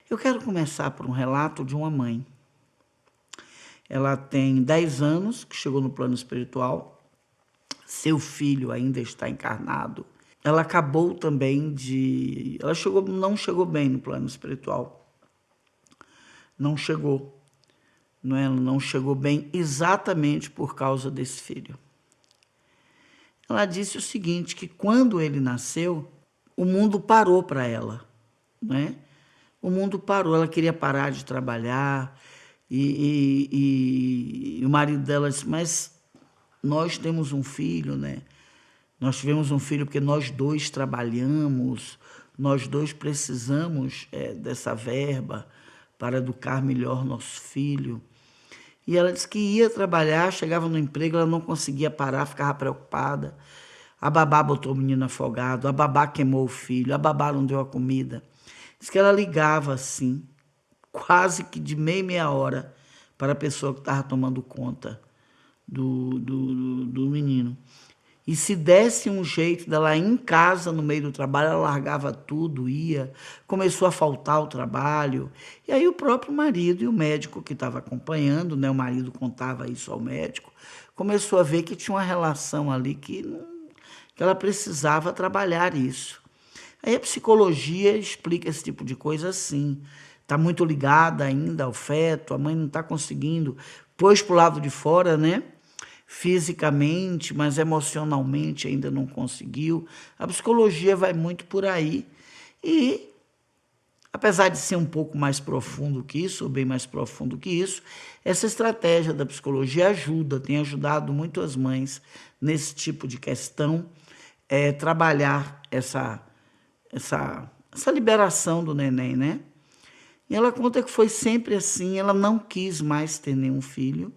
Eu quero começar por um relato de uma mãe. Ela tem 10 anos, que chegou no plano espiritual, seu filho ainda está encarnado. Ela acabou também de... não chegou bem no plano espiritual. Não chegou. Ela não chegou bem exatamente por causa desse filho. Ela disse o seguinte, que quando ele nasceu, o mundo parou para ela, né? O mundo parou, ela queria parar de trabalhar e o marido dela disse, mas nós temos um filho, né? Nós tivemos um filho porque nós dois trabalhamos, nós dois precisamos dessa verba para educar melhor nosso filho. E ela disse que ia trabalhar, chegava no emprego, ela não conseguia parar, ficava preocupada. A babá botou o menino afogado, a babá queimou o filho, a babá não deu a comida. Diz que ela ligava assim, quase que de meia hora, para a pessoa que estava tomando conta do menino. E se desse um jeito dela ir em casa, no meio do trabalho, ela largava tudo, ia, começou a faltar o trabalho. E aí o próprio marido e o médico que estava acompanhando, né, o marido contava isso ao médico, começou a ver que tinha uma relação ali que ela precisava trabalhar isso. Aí a psicologia explica esse tipo de coisa assim. Está muito ligada ainda ao feto, a mãe não está conseguindo, pôs para o lado de fora, né? Fisicamente, mas emocionalmente ainda não conseguiu. A psicologia vai muito por aí. E, apesar de ser um pouco mais profundo que isso, ou bem mais profundo que isso, essa estratégia da psicologia ajuda, tem ajudado muito as mães nesse tipo de questão, trabalhar essa liberação do neném, né? E ela conta que foi sempre assim, ela não quis mais ter nenhum filho,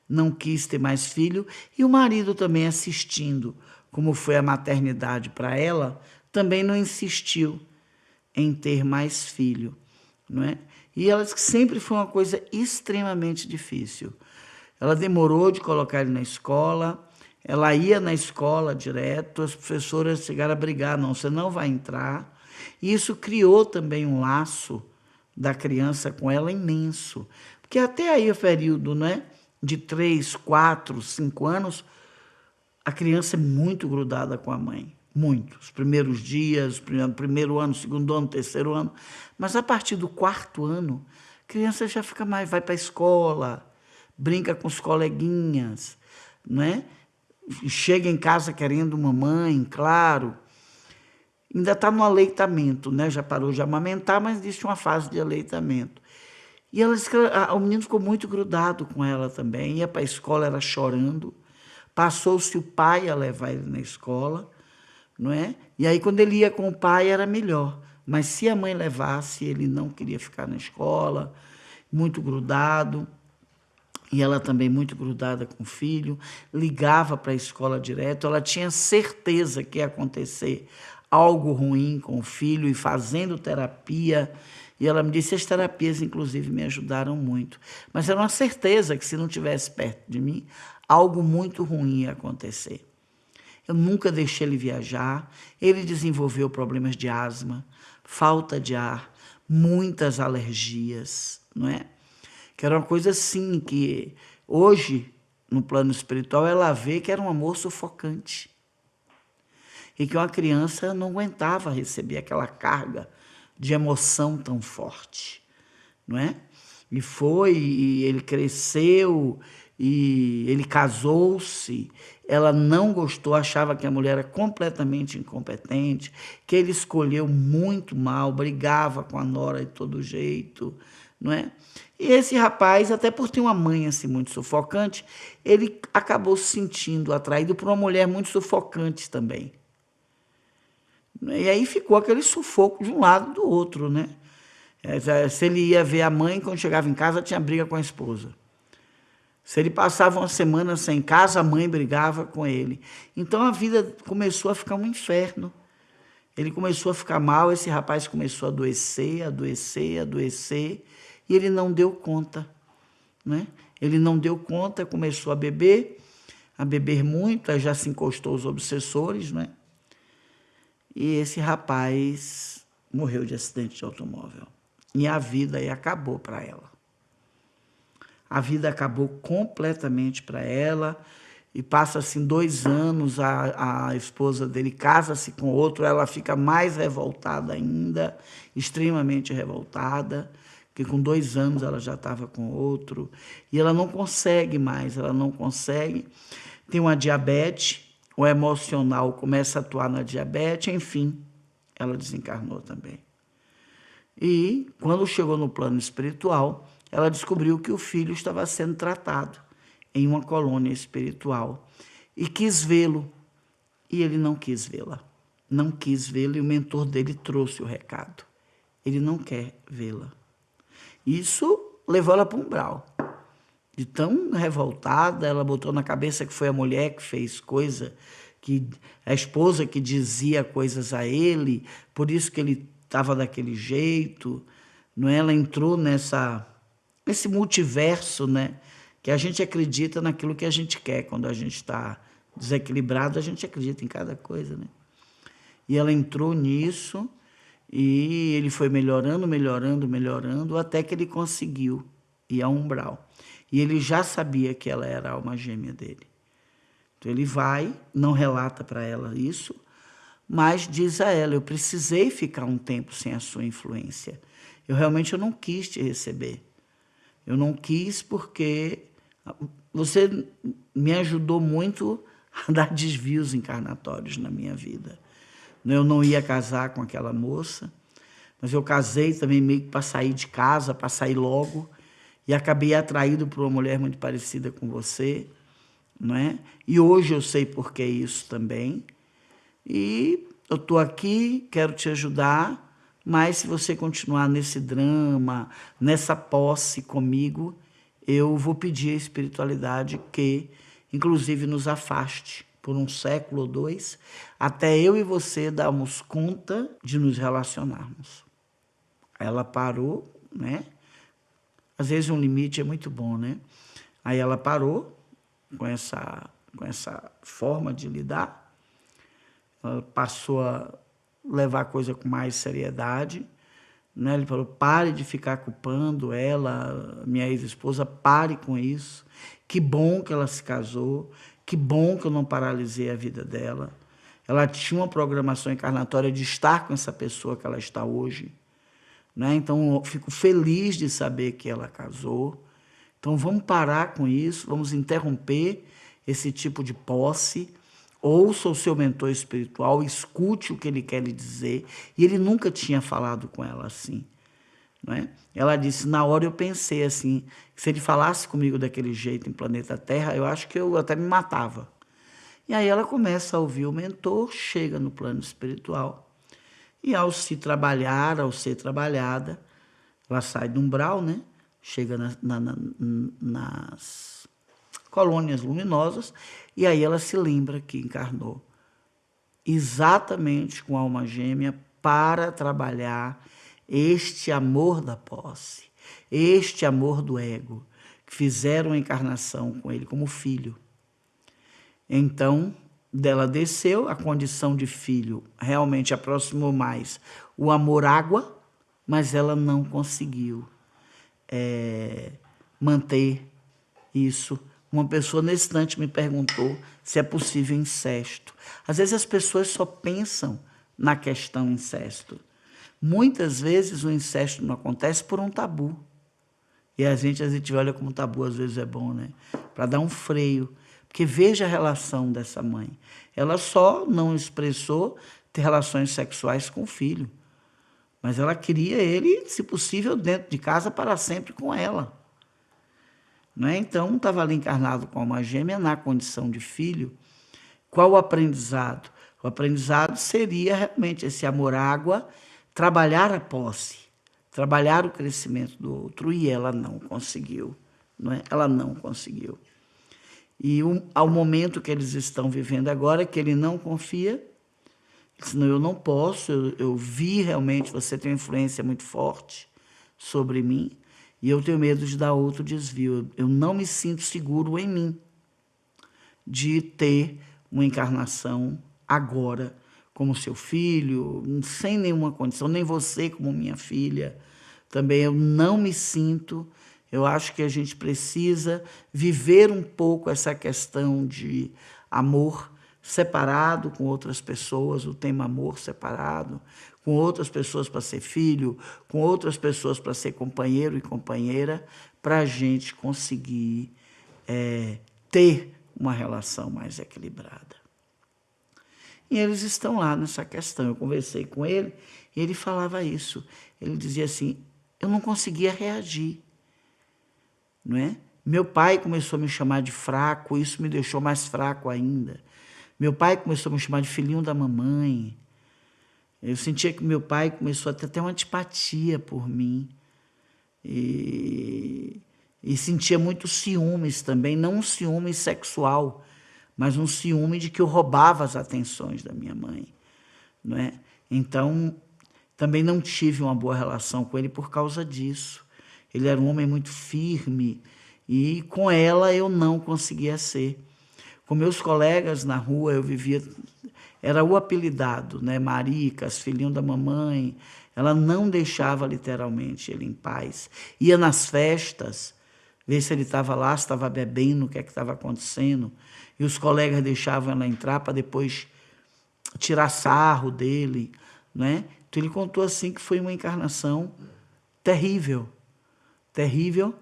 não quis ter mais filho, e o marido também assistindo como foi a maternidade para ela, também não insistiu em ter mais filho, não é? E ela disse que sempre foi uma coisa extremamente difícil. Ela demorou de colocar ele na escola, ela ia na escola direto, as professoras chegaram a brigar, não, você não vai entrar. E isso criou também um laço da criança com ela imenso. Porque até aí o período, né, de 3, 4, 5 anos, a criança é muito grudada com a mãe. Muito. Os primeiros dias, primeiro ano, segundo ano, terceiro ano. Mas a partir do 4º ano, a criança já fica mais, vai para a escola, brinca com os coleguinhas, né? Chega em casa querendo mamãe, claro. Ainda está no aleitamento, né? Já parou de amamentar, mas existe uma fase de aleitamento. E ela disse que o menino ficou muito grudado com ela também, ia para a escola, era chorando. Passou-se o pai a levar ele na escola, não é? E aí, quando ele ia com o pai, era melhor. Mas se a mãe levasse, ele não queria ficar na escola, muito grudado. E ela também muito grudada com o filho, ligava para a escola direto. Ela tinha certeza que ia acontecer algo ruim com o filho e fazendo terapia. E ela me disse, as terapias, inclusive, me ajudaram muito. Mas era uma certeza que se não estivesse perto de mim, algo muito ruim ia acontecer. Eu nunca deixei ele viajar. Ele desenvolveu problemas de asma, falta de ar, muitas alergias, não é? Que era uma coisa assim, que hoje, no plano espiritual, ela vê que era um amor sufocante. E que uma criança não aguentava receber aquela carga de emoção tão forte, não é? E ele cresceu, e ele casou-se, ela não gostou, achava que a mulher era completamente incompetente, que ele escolheu muito mal, brigava com a nora de todo jeito, não é? E esse rapaz, até por ter uma mãe assim muito sufocante, ele acabou se sentindo atraído por uma mulher muito sufocante também. E aí ficou aquele sufoco de um lado e do outro, né? Se ele ia ver a mãe, quando chegava em casa, tinha briga com a esposa. Se ele passava uma semana sem casa, a mãe brigava com ele. Então a vida começou a ficar um inferno. Ele começou a ficar mal, esse rapaz começou a adoecer, adoecer, adoecer, e ele não deu conta, né? Ele não deu conta, começou a beber muito, aí já se encostou os obsessores, né? E esse rapaz morreu de acidente de automóvel. E a vida aí acabou para ela. A vida acabou completamente para ela. E passa assim 2 anos, a esposa dele casa-se com outro, ela fica mais revoltada ainda, extremamente revoltada, porque com 2 anos ela já estava com outro, e ela não consegue mais, ela não consegue, tem uma diabetes, o emocional começa a atuar na diabetes, enfim, ela desencarnou também. E quando chegou no plano espiritual, ela descobriu que o filho estava sendo tratado em uma colônia espiritual e quis vê-lo, e ele não quis vê-la. Não quis vê-la e o mentor dele trouxe o recado. Ele não quer vê-la. Isso levou ela para um umbral. De tão revoltada, ela botou na cabeça que foi a mulher que fez coisa, que a esposa que dizia coisas a ele, por isso que ele estava daquele jeito. Não é? Ela entrou nesse multiverso, né? Que a gente acredita naquilo que a gente quer. Quando a gente está desequilibrado, a gente acredita em cada coisa, né? E ela entrou nisso e ele foi melhorando, melhorando, melhorando, até que ele conseguiu ir ao umbral. E ele já sabia que ela era a alma gêmea dele. Então ele vai, não relata para ela isso, mas diz a ela, eu precisei ficar um tempo sem a sua influência. Eu não quis te receber. Eu não quis porque você me ajudou muito a dar desvios encarnatórios na minha vida. Eu não ia casar com aquela moça, mas eu casei também meio que para sair de casa, para sair logo, e acabei atraído por uma mulher muito parecida com você, não é? E hoje eu sei por que isso também. E eu estou aqui, quero te ajudar, mas se você continuar nesse drama, nessa posse comigo, eu vou pedir à espiritualidade que, inclusive, nos afaste por 1 século ou 2, até eu e você darmos conta de nos relacionarmos. Ela parou, né? Às vezes um limite é muito bom, né? Aí ela parou com essa forma de lidar, ela passou a levar a coisa com mais seriedade, né? Ele falou, pare de ficar culpando ela, minha ex-esposa, pare com isso. Que bom que ela se casou, que bom que eu não paralisei a vida dela. Ela tinha uma programação encarnatória de estar com essa pessoa que ela está hoje, né? Então, eu fico feliz de saber que ela casou. Então, vamos parar com isso, vamos interromper esse tipo de posse. Ouça o seu mentor espiritual, escute o que ele quer lhe dizer. E ele nunca tinha falado com ela assim, não é? Ela disse, na hora eu pensei assim, que se ele falasse comigo daquele jeito em planeta Terra, eu acho que eu até me matava. E aí ela começa a ouvir o mentor, chega no plano espiritual, e ao se trabalhar, ao ser trabalhada, ela sai do umbral, né? Chega nas colônias luminosas, e aí ela se lembra que encarnou exatamente com a alma gêmea para trabalhar este amor da posse, este amor do ego, que fizeram a encarnação com ele como filho. Então, dela desceu, a condição de filho realmente aproximou mais o amor-água, mas ela não conseguiu manter isso. Uma pessoa nesse instante me perguntou se é possível incesto. Às vezes as pessoas só pensam na questão incesto. Muitas vezes o incesto não acontece por um tabu. E a gente olha como tabu, às vezes é bom, né? Para dar um freio. Porque veja a relação dessa mãe. Ela só não expressou ter relações sexuais com o filho. Mas ela queria ele, se possível, dentro de casa para sempre com ela. Não é? Então, estava ali encarnado com a alma gêmea na condição de filho. Qual o aprendizado? O aprendizado seria realmente esse amor-água, trabalhar a posse, trabalhar o crescimento do outro, e ela não conseguiu. Não é? Ela não conseguiu. E ao momento que eles estão vivendo agora, que ele não confia, senão eu não posso, eu vi realmente, você tem uma influência muito forte sobre mim, e eu tenho medo de dar outro desvio. Eu não me sinto seguro em mim de ter uma encarnação agora como seu filho, sem nenhuma condição, nem você como minha filha. Também eu não me sinto. Eu acho que a gente precisa viver um pouco essa questão de amor separado com outras pessoas, o tema amor separado, com outras pessoas para ser filho, com outras pessoas para ser companheiro e companheira, para a gente conseguir ter uma relação mais equilibrada. E eles estão lá nessa questão. Eu conversei com ele e ele falava isso. Ele dizia assim, eu não conseguia reagir, não é? Meu pai começou a me chamar de fraco, isso me deixou mais fraco ainda. Meu pai começou a me chamar de filhinho da mamãe. Eu sentia que meu pai começou a ter uma antipatia por mim. E sentia muito ciúmes também, não um ciúme sexual, mas um ciúme de que eu roubava as atenções da minha mãe, não é? Então, também não tive uma boa relação com ele por causa disso. Ele era um homem muito firme e com ela eu não conseguia ser. Com meus colegas na rua eu vivia, era o apelidado, né? Maricas, filhinho da mamãe. Ela não deixava literalmente ele em paz. Ia nas festas, ver se ele estava lá, se estava bebendo, o que é que estava acontecendo. E os colegas deixavam ela entrar para depois tirar sarro dele, né? Então ele contou assim que foi uma encarnação terrível, terrível,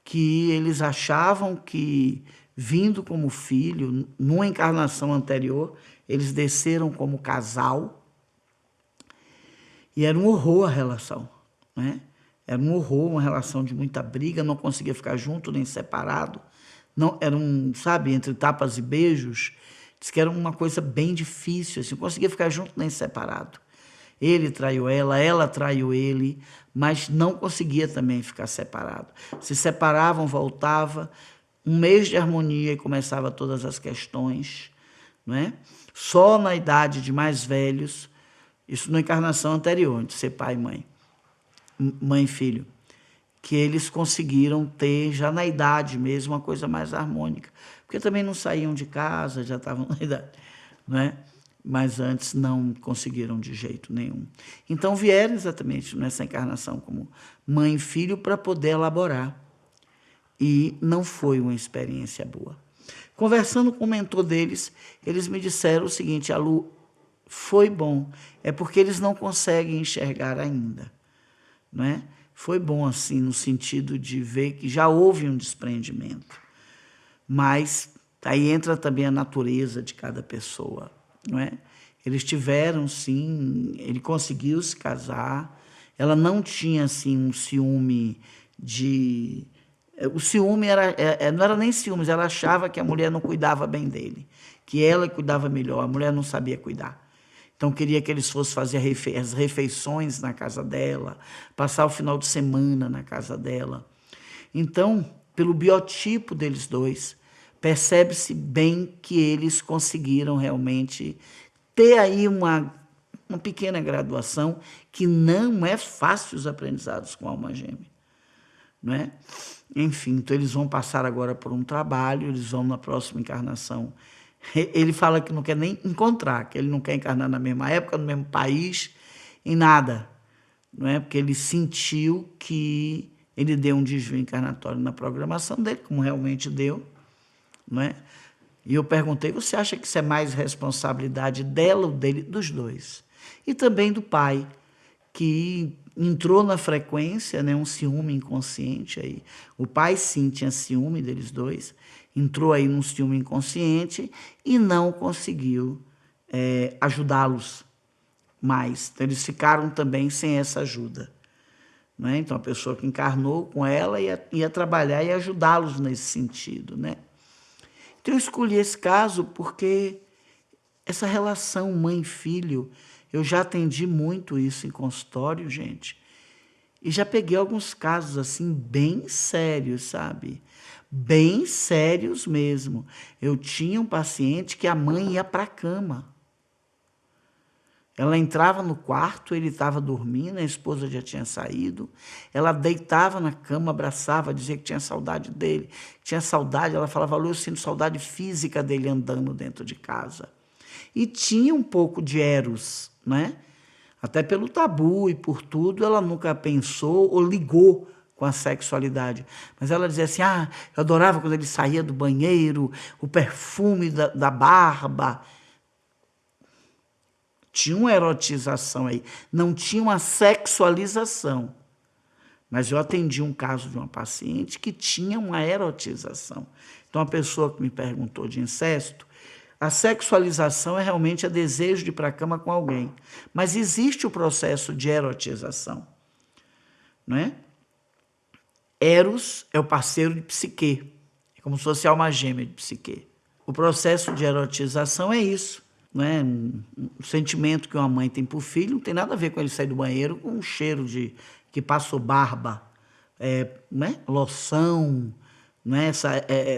que eles achavam que, vindo como filho, numa encarnação anterior, eles desceram como casal, e era um horror a relação, né? Era um horror, uma relação de muita briga, não conseguia ficar junto nem separado, não, era sabe, entre tapas e beijos, diz que era uma coisa bem difícil, assim, não conseguia ficar junto nem separado. Ele traiu ela traiu ele, mas não conseguia também ficar separado. Se separavam, voltava, um mês de harmonia e começava todas as questões, não é? Só na idade de mais velhos, isso na encarnação anterior, de ser pai e mãe e filho, que eles conseguiram ter, já na idade mesmo, uma coisa mais harmônica. Porque também não saíam de casa, já estavam na idade, não é? Mas antes não conseguiram de jeito nenhum. Então vieram exatamente nessa encarnação como mãe e filho para poder elaborar. E não foi uma experiência boa. Conversando com o mentor deles, eles me disseram o seguinte, Lu, foi bom, é porque eles não conseguem enxergar ainda, não é? Foi bom assim, no sentido de ver que já houve um desprendimento, mas aí entra também a natureza de cada pessoa, não é? Eles tiveram, sim, ele conseguiu se casar, ela não tinha, assim, um ciúme de... O ciúme não era nem ciúmes, ela achava que a mulher não cuidava bem dele, que ela cuidava melhor, a mulher não sabia cuidar. Então, queria que eles fossem fazer as refeições na casa dela, passar o final de semana na casa dela. Então, pelo biotipo deles dois, percebe-se bem que eles conseguiram realmente ter aí uma pequena graduação, que não é fácil os aprendizados com alma gêmea, não é? Enfim, então eles vão passar agora por um trabalho, eles vão na próxima encarnação. Ele fala que não quer nem encontrar, que ele não quer encarnar na mesma época, no mesmo país, em nada, não é? Porque ele sentiu que ele deu um desvio encarnatório na programação dele, como realmente deu, não é? E eu perguntei, você acha que isso é mais responsabilidade dela ou dele? Dos dois. E também do pai, que entrou na frequência, né, um ciúme inconsciente aí. O pai sim tinha ciúme deles dois, entrou aí num ciúme inconsciente e não conseguiu ajudá-los mais. Então, eles ficaram também sem essa ajuda, não é? Então a pessoa que encarnou com ela ia trabalhar e ajudá-los nesse sentido, né? Então eu escolhi esse caso porque essa relação mãe-filho, eu já atendi muito isso em consultório, gente, e já peguei alguns casos assim bem sérios, sabe? Bem sérios mesmo. Eu tinha um paciente que a mãe ia para a cama. Ela entrava no quarto, ele estava dormindo, a esposa já tinha saído. Ela deitava na cama, abraçava, dizia que tinha saudade dele. Tinha saudade, ela falava, eu sinto saudade física dele andando dentro de casa. e tinha um pouco de eros, né? Até pelo tabu e por tudo, ela nunca pensou ou ligou com a sexualidade. Mas ela dizia assim, eu adorava quando ele saía do banheiro, o perfume da barba. Tinha uma erotização aí, não tinha uma sexualização. Mas eu atendi um caso de uma paciente que tinha uma erotização. Então, a pessoa que me perguntou de incesto, a sexualização é realmente o desejo de ir para a cama com alguém. Mas existe o processo de erotização, não é? Eros é o parceiro de psique, é como se fosse a alma gêmea de psique. O processo de erotização é isso, não é? O sentimento que uma mãe tem por filho não tem nada a ver com ele sair do banheiro com um cheiro de que passou barba, né? Loção, não é?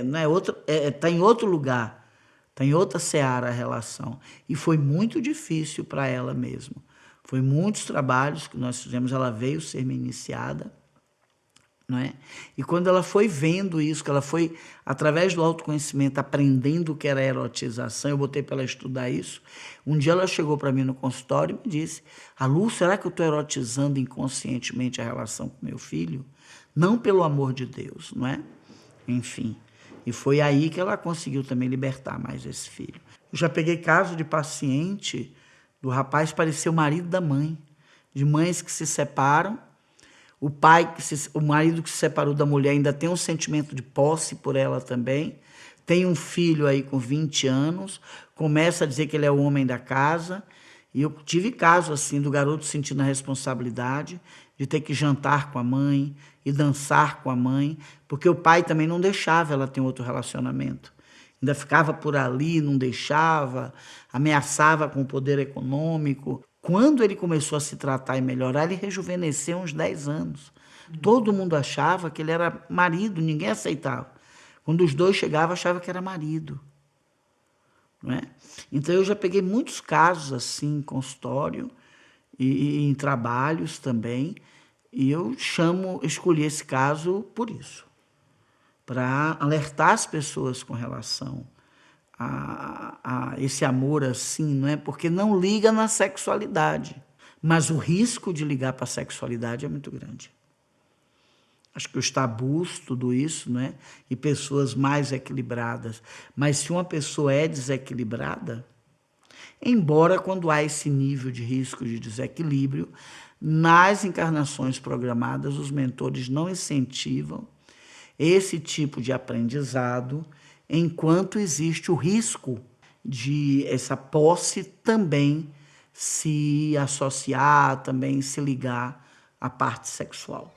Não é outro, tá em outro lugar, tá em outra seara a relação. E foi muito difícil para ela mesmo. Foi muitos trabalhos que nós fizemos, ela veio ser minha iniciada, não é? E quando ela foi vendo isso, que ela foi, através do autoconhecimento, aprendendo o que era erotização, eu botei para ela estudar isso. Um dia ela chegou para mim no consultório e me disse, Lu, será que eu estou erotizando inconscientemente a relação com meu filho? Não pelo amor de Deus, não é? Enfim, e foi aí que ela conseguiu também libertar mais esse filho. Eu já peguei caso de paciente, do rapaz parecer o marido da mãe, de mães que se separam, o marido que se separou da mulher ainda tem um sentimento de posse por ela também, tem um filho aí com 20 anos, começa a dizer que ele é o homem da casa, e eu tive caso assim do garoto sentindo a responsabilidade de ter que jantar com a mãe e dançar com a mãe, porque o pai também não deixava ela ter outro relacionamento. Ainda ficava por ali, não deixava, ameaçava com o poder econômico. Quando ele começou a se tratar e melhorar, ele rejuvenesceu uns 10 anos. Todo mundo achava que ele era marido, ninguém aceitava. Quando os dois chegavam, achava que era marido. Não é? Então, eu já peguei muitos casos assim em consultório e em trabalhos também, e eu escolhi esse caso por isso, para alertar as pessoas com relação a esse amor assim, não é? Porque não liga na sexualidade, mas o risco de ligar para a sexualidade é muito grande. Acho que os tabus, tudo isso, não é? E pessoas mais equilibradas. Mas se uma pessoa é desequilibrada, embora quando há esse nível de risco de desequilíbrio, nas encarnações programadas, os mentores não incentivam esse tipo de aprendizado, enquanto existe o risco de essa posse também se associar, também se ligar à parte sexual.